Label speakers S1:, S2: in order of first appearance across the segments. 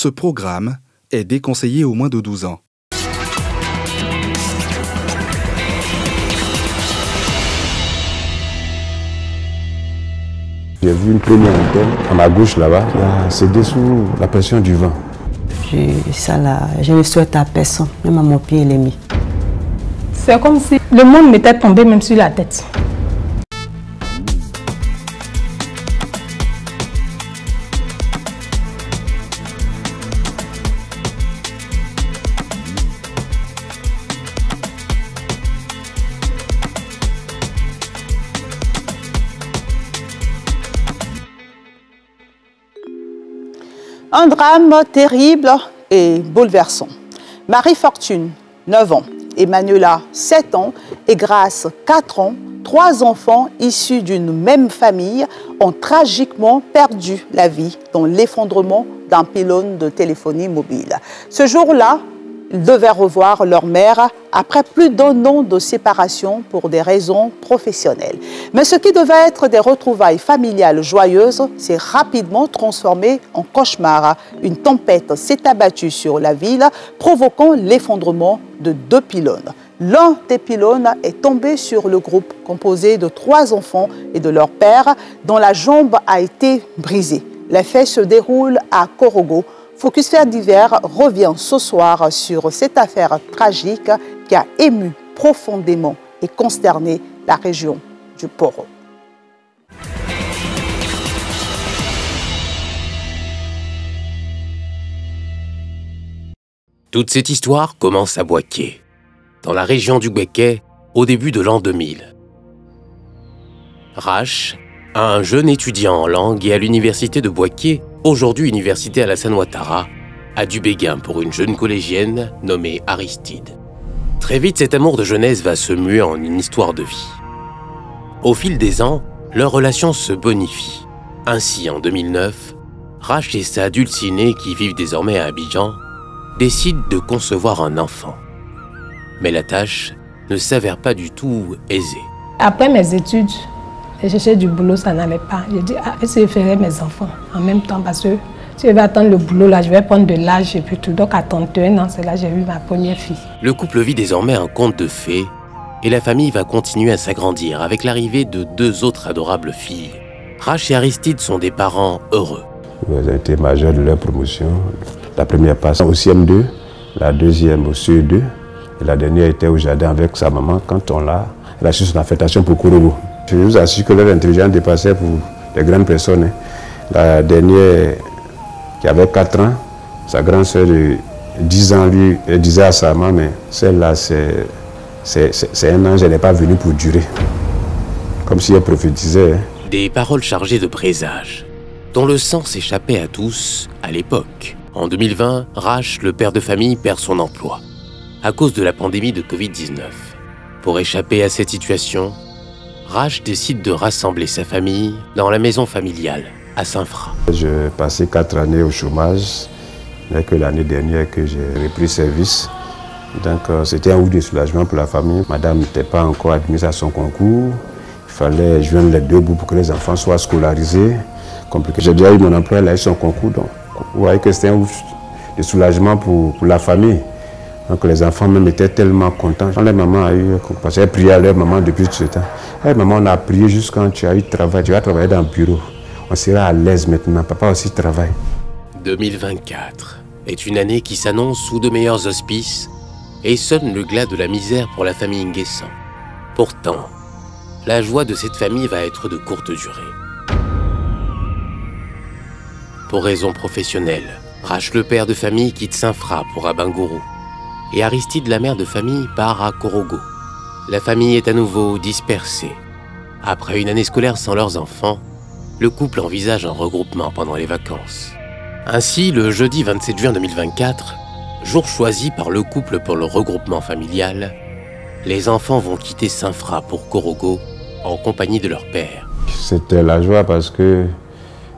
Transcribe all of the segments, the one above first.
S1: Ce programme est déconseillé aux moins de 12 ans.
S2: J'ai vu une première antenne à ma gauche là-bas, c'est dessous la pression du vent.
S3: Ça là, je ne souhaite à personne, même à mon pied et l'ennemi.
S4: C'est comme si le monde m'était tombé même sur la tête.
S5: Un drame terrible et bouleversant. Marie-Fortune, 9 ans, Emmanuela, 7 ans, et Grâce, 4 ans, 3 enfants issus d'une même famille ont tragiquement perdu la vie dans l'effondrement d'un pylône de téléphonie mobile. Ce jour-là, ils devaient revoir leur mère après plus d'1 an de séparation pour des raisons professionnelles. Mais ce qui devait être des retrouvailles familiales joyeuses s'est rapidement transformé en cauchemar. Une tempête s'est abattue sur la ville, provoquant l'effondrement de 2 pylônes. L'un des pylônes est tombé sur le groupe composé de 3 enfants et de leur père, dont la jambe a été brisée. Les faits se déroulent à Korogo. Focus Faits Divers revient ce soir sur cette affaire tragique qui a ému profondément et consterné la région du Poro.
S6: Toute cette histoire commence à Boaké, dans la région du Gbeke, au début de l'an 2000. Rache, un jeune étudiant en langue et à l'université de Boaké, aujourd'hui université Alassane Ouattara, a du béguin pour une jeune collégienne nommée Aristide. Très vite, cet amour de jeunesse va se muer en une histoire de vie. Au fil des ans, leur relation se bonifie. Ainsi, en 2009, Rache et sa dulcinée, qui vivent désormais à Abidjan, décident de concevoir un enfant. Mais la tâche ne s'avère pas du tout aisée.
S4: Après mes études, j'ai cherché du boulot, ça n'allait pas. J'ai dit, est-ce que je ferai mes enfants en même temps? Parce que si je vais attendre le boulot, là, je vais prendre de l'âge et puis tout. Donc à 31 ans, c'est là que j'ai eu ma première fille.
S6: Le couple vit désormais un conte de fées et la famille va continuer à s'agrandir avec l'arrivée de 2 autres adorables filles. Rache et Aristide sont des parents heureux.
S2: Ils ont été majeurs de leur promotion. La première passe au CM2, la deuxième au CE2 et la dernière était au jardin avec sa maman quand elle a su son affectation pour Korogo. Je vous assure que leur intelligence dépassait pour les grandes personnes. La dernière, qui avait 4 ans, sa grande sœur de 10 ans, lui, elle disait à sa maman, mais celle-là, c'est un ange, elle n'est pas venue pour durer. Comme si elle prophétisait.
S6: Des paroles chargées de présages, dont le sens échappait à tous à l'époque. En 2020, Rache, le père de famille, perd son emploi à cause de la pandémie de Covid-19. Pour échapper à cette situation, Rache décide de rassembler sa famille dans la maison familiale à Saint-Fra.
S2: J'ai passé 4 années au chômage, mais que l'année dernière que j'ai repris service. Donc c'était un ouf de soulagement pour la famille. Madame n'était pas encore admise à son concours. Il fallait joindre les 2 bouts pour que les enfants soient scolarisés. Compliqué. J'ai déjà eu mon emploi, elle a eu son concours. Donc vous voyez que c'était un ouf de soulagement pour la famille. Donc les enfants même étaient tellement contents. Quand leur maman a eu, parce qu'elle priait à leur maman depuis tout ce temps. Hey, maman, on a prié juste quand tu as eu travail, tu vas travailler dans le bureau. On sera à l'aise maintenant, papa aussi travaille.
S6: 2024 est une année qui s'annonce sous de meilleurs auspices et sonne le glas de la misère pour la famille Nguessan. Pourtant, la joie de cette famille va être de courte durée. Pour raisons professionnelles, Rache, le père de famille, quitte Saint-Fra pour Abangourou et Aristide, la mère de famille, part à Korogo. La famille est à nouveau dispersée. Après une année scolaire sans leurs enfants, le couple envisage un regroupement pendant les vacances. Ainsi, le jeudi 27 juin 2024, jour choisi par le couple pour le regroupement familial, les enfants vont quitter Saint-Fra pour Korogo en compagnie de leur père.
S2: C'était la joie parce que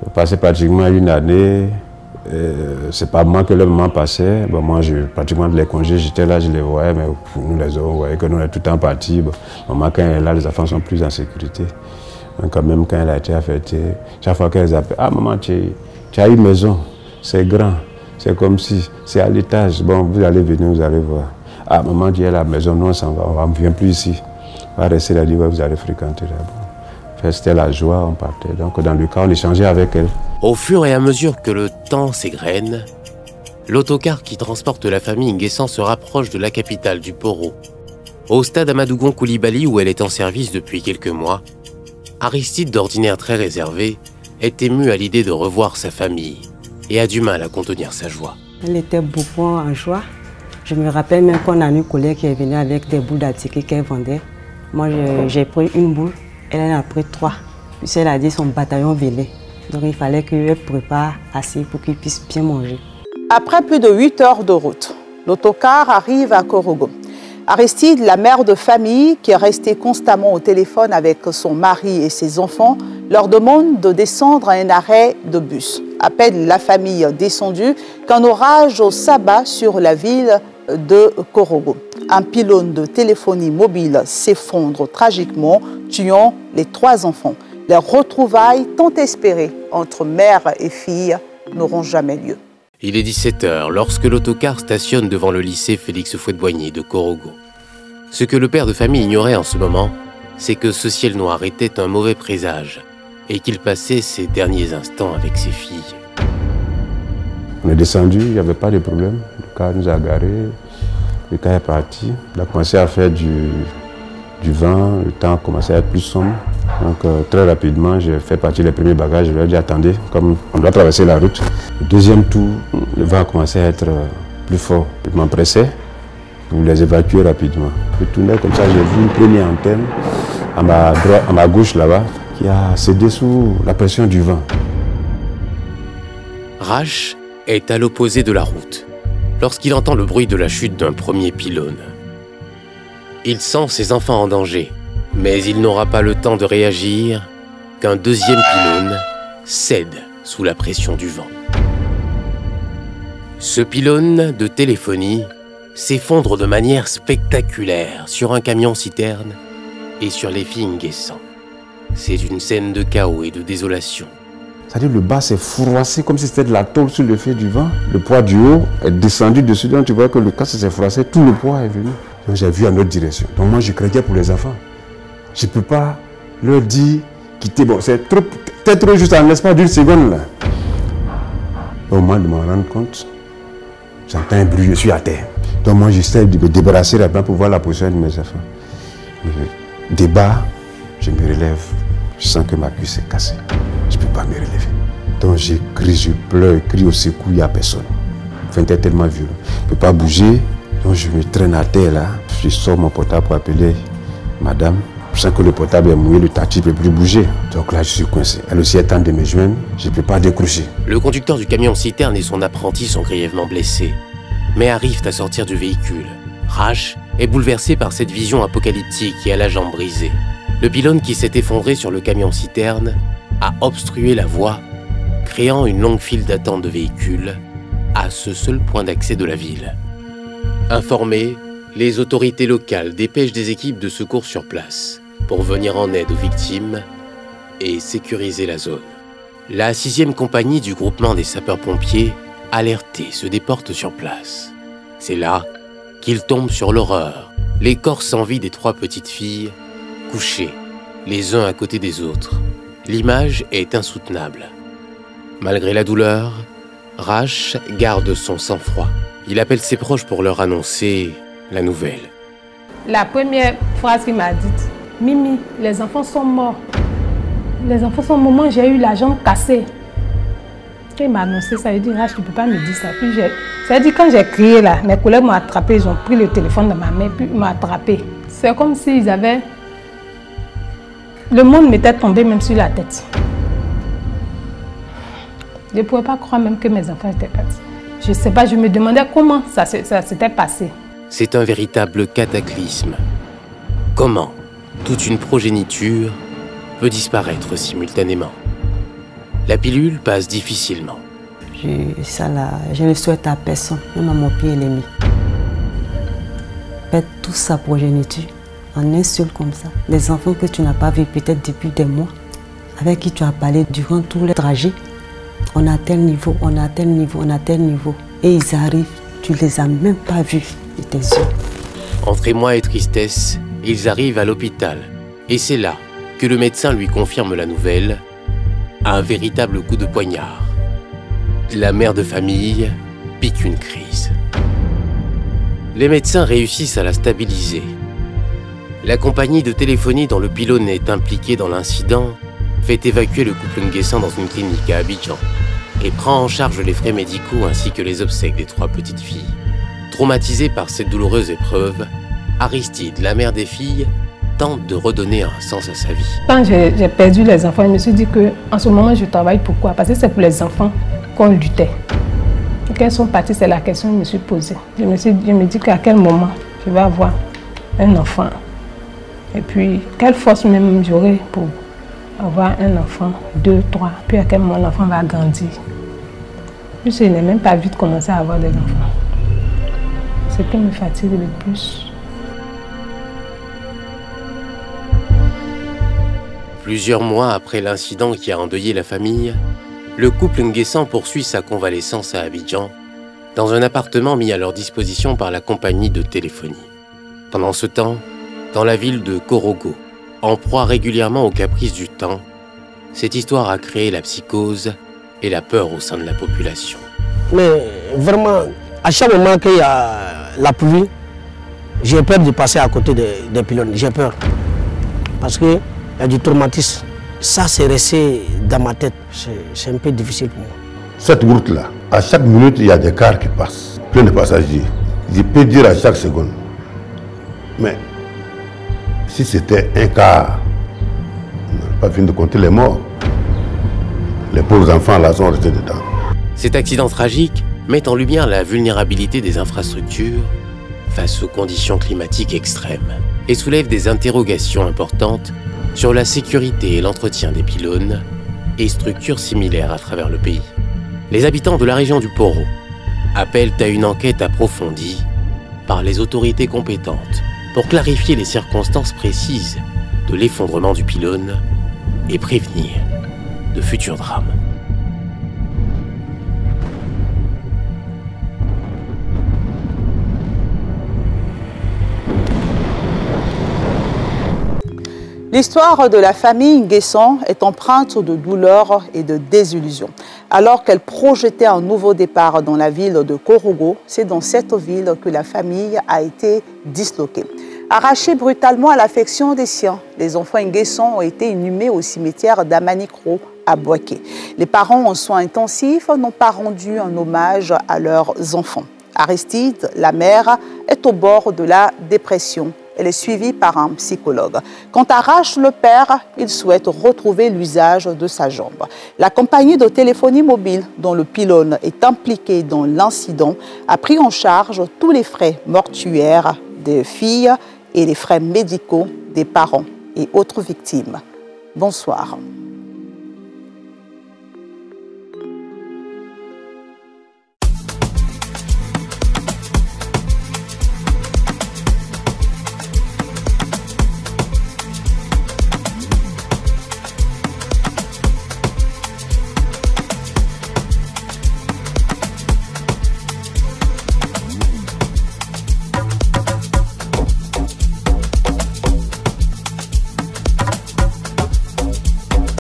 S2: j'ai passé pratiquement une année. C'est pas moi que le maman passait. Bon, moi, pratiquement les congés, j'étais là, je les voyais, mais pour nous les autres, on voyait que nous on est tout le temps partis. Bon, maman, quand elle est là, les enfants sont plus en sécurité. Donc, quand même, quand elle a été affectée, chaque fois qu'elle appellent, ah maman, tu as une maison, c'est grand, C'est comme si c'est à l'étage. Bon, vous allez venir, vous allez voir. Ah, maman dit à la maison, non, on s'en va, on ne vient plus ici. On va rester là, ouais, vous allez fréquenter là-bas. C'était la joie, on partait. Donc dans le cas, on échangeait avec elle.
S6: Au fur et à mesure que le temps s'égrène, l'autocar qui transporte la famille Nguessan se rapproche de la capitale du Poro. Au stade Amadougon Coulibaly, où elle est en service depuis quelques mois, Aristide, d'ordinaire très réservé, est ému à l'idée de revoir sa famille et a du mal à contenir sa joie.
S3: Elle était beaucoup en joie. Je me rappelle même qu'on a une collègue qui est venue avec des boules d'attiqué qu'elle vendait. Moi, j'ai pris une boule, elle en a pris 3. Puis elle a dit son bataillon vélé. Donc il fallait qu'elle prépare assez pour qu'il puisse bien manger.
S5: Après plus de 8 heures de route, l'autocar arrive à Korogo. Aristide, la mère de famille, qui est restée constamment au téléphone avec son mari et ses enfants, leur demande de descendre à un arrêt de bus. À peine la famille descendue qu'un orage s'abat sur la ville de Korogo. Un pylône de téléphonie mobile s'effondre tragiquement, tuant les 3 enfants. Les retrouvailles tant espérées entre mère et fille n'auront jamais lieu.
S6: Il est 17 h lorsque l'autocar stationne devant le lycée Félix Houphouët-Boigny de Korogo. Ce que le père de famille ignorait en ce moment, c'est que ce ciel noir était un mauvais présage et qu'il passait ses derniers instants avec ses filles.
S2: On est descendu, il n'y avait pas de problème. Le car nous a garés, le car est parti. Il a commencé à faire du vent, le temps a commencé à être plus sombre. Donc très rapidement, j'ai fait partir les premiers bagages. Je lui ai dit attendez, comme on doit traverser la route. Le deuxième tour, le vent a commencé à être plus fort. Je m'empressais pour les évacuer rapidement. Je tournais comme ça, j'ai vu une première antenne à ma gauche là-bas qui a cédé sous la pression du vent.
S6: Rache est à l'opposé de la route lorsqu'il entend le bruit de la chute d'un premier pylône. Il sent ses enfants en danger, mais il n'aura pas le temps de réagir qu'un deuxième pylône cède sous la pression du vent. Ce pylône de téléphonie s'effondre de manière spectaculaire sur un camion-citerne et sur les filles Nguessan. C'est une scène de chaos et de désolation.
S2: C'est-à-dire le bas s'est froissé comme si c'était de la tôle sous l'effet du vent. Le poids du haut est descendu dessus, donc tu vois que le casque s'est froissé, tout le poids est venu. Donc j'ai vu en autre direction. Donc moi je craignais pour les enfants. Je ne peux pas leur dire quitter. Bon, c'est trop juste en l'espace d'une seconde là. Au moins de m'en rendre compte, j'entends un bruit, je suis à terre. Donc moi j'essaie de me débarrasser rapidement pour voir la position de mes enfants. Des bas, je me relève. Je sens que ma cuisse est cassée. Je ne peux pas me relever. Donc j'ai crié, je pleure, je crie au secours, il n'y a personne. Le vent était tellement violent. Je ne peux pas bouger. Donc je me traîne à terre là. Je sors mon portable pour appeler madame. Je sens que le portable est mouillé, le tati ne peut plus bouger. Donc là je suis coincé. Elle aussi est tente de me joindre. Je ne peux pas décrocher.
S6: Le conducteur du camion-citerne et son apprenti sont grièvement blessés, mais arrivent à sortir du véhicule. Rache est bouleversé par cette vision apocalyptique et a la jambe brisée. Le pylône qui s'est effondré sur le camion-citerne a obstrué la voie, créant une longue file d'attente de véhicules à ce seul point d'accès de la ville. Informés, les autorités locales dépêchent des équipes de secours sur place pour venir en aide aux victimes et sécuriser la zone. La 6e compagnie du groupement des sapeurs-pompiers, alertée, se déporte sur place. C'est là qu'ils tombent sur l'horreur, les corps sans vie des 3 petites filles, couchés, les uns à côté des autres. L'image est insoutenable. Malgré la douleur, Rache garde son sang-froid. Il appelle ses proches pour leur annoncer la nouvelle.
S4: La première phrase qu'il m'a dite, « Mimi, les enfants sont morts. Les enfants sont morts, moi j'ai eu la jambe cassée. » Quand il m'a annoncé ça, il dit, « Rache, tu ne peux pas me dire ça. » Puis ça veut dire quand j'ai crié là, mes collègues m'ont attrapé, ils ont pris le téléphone de ma main, puis ils m'ont attrapé. C'est comme s'ils avaient... Le monde m'était tombé même sur la tête. Je ne pouvais pas croire même que mes enfants étaient partis. Je ne sais pas, je me demandais comment ça s'était passé.
S6: C'est un véritable cataclysme. Comment toute une progéniture peut disparaître simultanément? La pilule passe difficilement.
S3: Je ne souhaite à personne, même à mon pire ennemi. Perdre toute sa progéniture en un seul comme ça. Les enfants que tu n'as pas vus peut-être depuis des mois, avec qui tu as parlé durant tout le trajet, on a tel niveau, on a tel niveau, on a tel niveau. Et ils arrivent, tu les as même pas vus de tes yeux.
S6: Entre émoi et tristesse, ils arrivent à l'hôpital. Et c'est là que le médecin lui confirme la nouvelle, un véritable coup de poignard. La mère de famille pique une crise. Les médecins réussissent à la stabiliser. La compagnie de téléphonie dont le pylône est impliqué dans l'incident fait évacuer le couple Nguessan dans une clinique à Abidjan et prend en charge les frais médicaux ainsi que les obsèques des 3 petites filles. Traumatisée par cette douloureuse épreuve, Aristide, la mère des filles, tente de redonner un sens à sa vie.
S4: Quand j'ai perdu les enfants, je me suis dit qu'en ce moment, je travaille pourquoi? Parce que c'est pour les enfants qu'on luttait. Et quand ils sont partis, c'est la question que je me suis posée. Je me dis qu'à quel moment je vais avoir un enfant. Et puis, quelle force même j'aurai pour avoir un enfant, 2, 3, puis à quel moment l'enfant va grandir. Puis je n'ai même pas vite commencé à avoir des enfants. C'est ce qui me fatigue le plus.
S6: Plusieurs mois après l'incident qui a endeuillé la famille, le couple Nguessan poursuit sa convalescence à Abidjan, dans un appartement mis à leur disposition par la compagnie de téléphonie. Pendant ce temps, dans la ville de Korogo, en proie régulièrement aux caprices du temps, cette histoire a créé la psychose et la peur au sein de la population.
S7: Mais vraiment, à chaque moment qu'il y a la pluie, j'ai peur de passer à côté des pylônes, j'ai peur. Parce qu'il y a du traumatisme. Ça, c'est resté dans ma tête. C'est un peu difficile pour moi.
S2: Cette route-là, à chaque minute, il y a des cars qui passent, plein de passagers. Je peux dire à chaque seconde. Mais si c'était un car, on n'a pas fini de compter les morts. Les pauvres enfants là sont restés dedans.
S6: Cet accident tragique met en lumière la vulnérabilité des infrastructures face aux conditions climatiques extrêmes et soulève des interrogations importantes sur la sécurité et l'entretien des pylônes et structures similaires à travers le pays. Les habitants de la région du Poro appellent à une enquête approfondie par les autorités compétentes pour clarifier les circonstances précises de l'effondrement du pylône et prévenir de futurs drames.
S5: L'histoire de la famille Nguessan est empreinte de douleur et de désillusion. Alors qu'elle projetait un nouveau départ dans la ville de Korogo, c'est dans cette ville que la famille a été disloquée. Arrachés brutalement à l'affection des siens, les enfants Nguessan ont été inhumés au cimetière d'Amanikro à Bouaké. Les parents en soins intensifs n'ont pas rendu un hommage à leurs enfants. Aristide, la mère, est au bord de la dépression. Elle est suivie par un psychologue. Quand Arrache le père, il souhaite retrouver l'usage de sa jambe. La compagnie de téléphonie mobile, dont le pylône est impliqué dans l'incident, a pris en charge tous les frais mortuaires des filles et les frais médicaux des parents et autres victimes. Bonsoir.